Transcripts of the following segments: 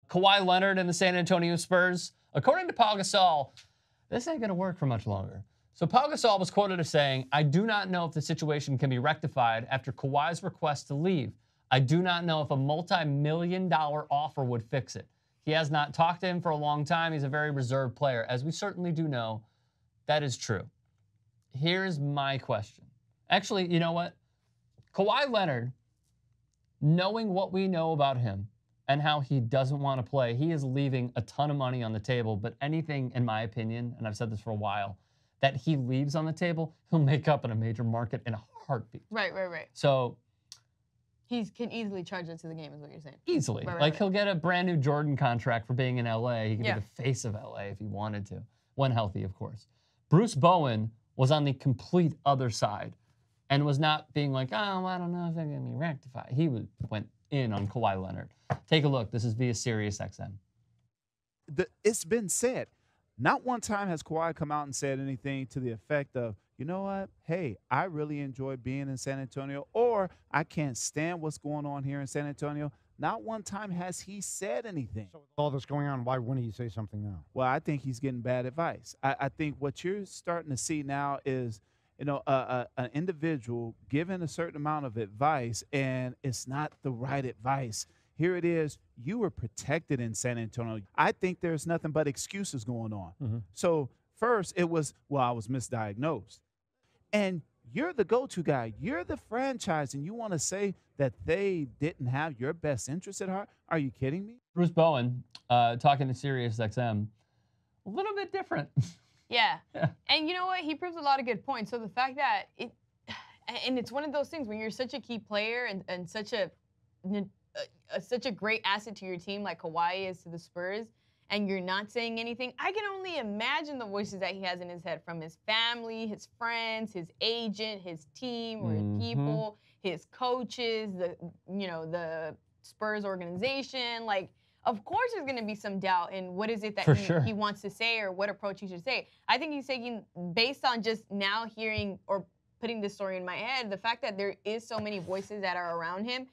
Kawhi Leonard and the San Antonio Spurs. According to Paul Gasol, this ain't going to work for much longer. So Paul Gasol was quoted as saying, "I do not know if the situation can be rectified after Kawhi's request to leave. I do not know if a multi-million-dollar offer would fix it. He has not talked to him for a long time. He's a very reserved player." As we certainly do know, that is true. Here's my question. Actually, you know what? Kawhi Leonard, knowing what we know about him and how he doesn't want to play, he is leaving a ton of money on the table. But anything, in my opinion, and I've said this for a while, that he leaves on the table, he'll make up in a major market in a heartbeat. Right. So he can easily charge it to the game, is what you're saying. Easily. Right. He'll get a brand new Jordan contract for being in LA. He could be the face of LA if he wanted to. When healthy, of course. Bruce Bowen was on the complete other side and was not being like, oh, I don't know if they're going to be rectified. He went in on Kawhi Leonard. Take a look. This is via SiriusXM. It's been said. Not one time has Kawhi come out and said anything to the effect of, you know what, hey, I really enjoy being in San Antonio, or I can't stand what's going on here in San Antonio. Not one time has he said anything. So with all this going on, why wouldn't he say something now? Well, I think he's getting bad advice. I think what you're starting to see now is, an individual given a certain amount of advice, and it's not the right advice. Here it is. You were protected in San Antonio. I think there's nothing but excuses going on. Mm-hmm. So first it was, well, I was misdiagnosed. And you're the go-to guy. You're the franchise, and you want to say that they didn't have your best interest at heart? Are you kidding me? Bruce Bowen, talking to SiriusXM, a little bit different. Yeah. And you know what? He proves a lot of good points. So the fact that it's one of those things when you're such a key player and such a great asset to your team like Kawhi is to the Spurs, and you're not saying anything, I can only imagine the voices that he has in his head from his family, his friends, his agent, his team, or his people, his coaches, the Spurs organization. Like, of course there's going to be some doubt in what is it that he wants to say or what approach he should say. I think he's taking, based on just now hearing or putting this story in my head, the fact that there is so many voices that are around him,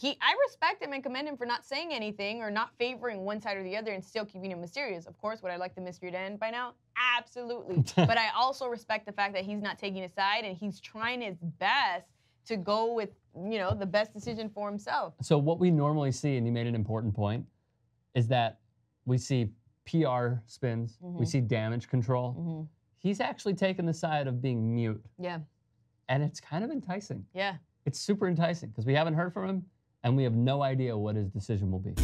I respect him and commend him for not saying anything or not favoring one side or the other and still keeping it mysterious. Of course, would I like the mystery to end by now? Absolutely. But I also respect the fact that he's not taking a side and he's trying his best to go with, the best decision for himself. So what we normally see, and you made an important point, is that we see PR spins, we see damage control. He's actually taken the side of being mute. Yeah. And it's kind of enticing. Yeah. It's super enticing because we haven't heard from him, and we have no idea what his decision will be.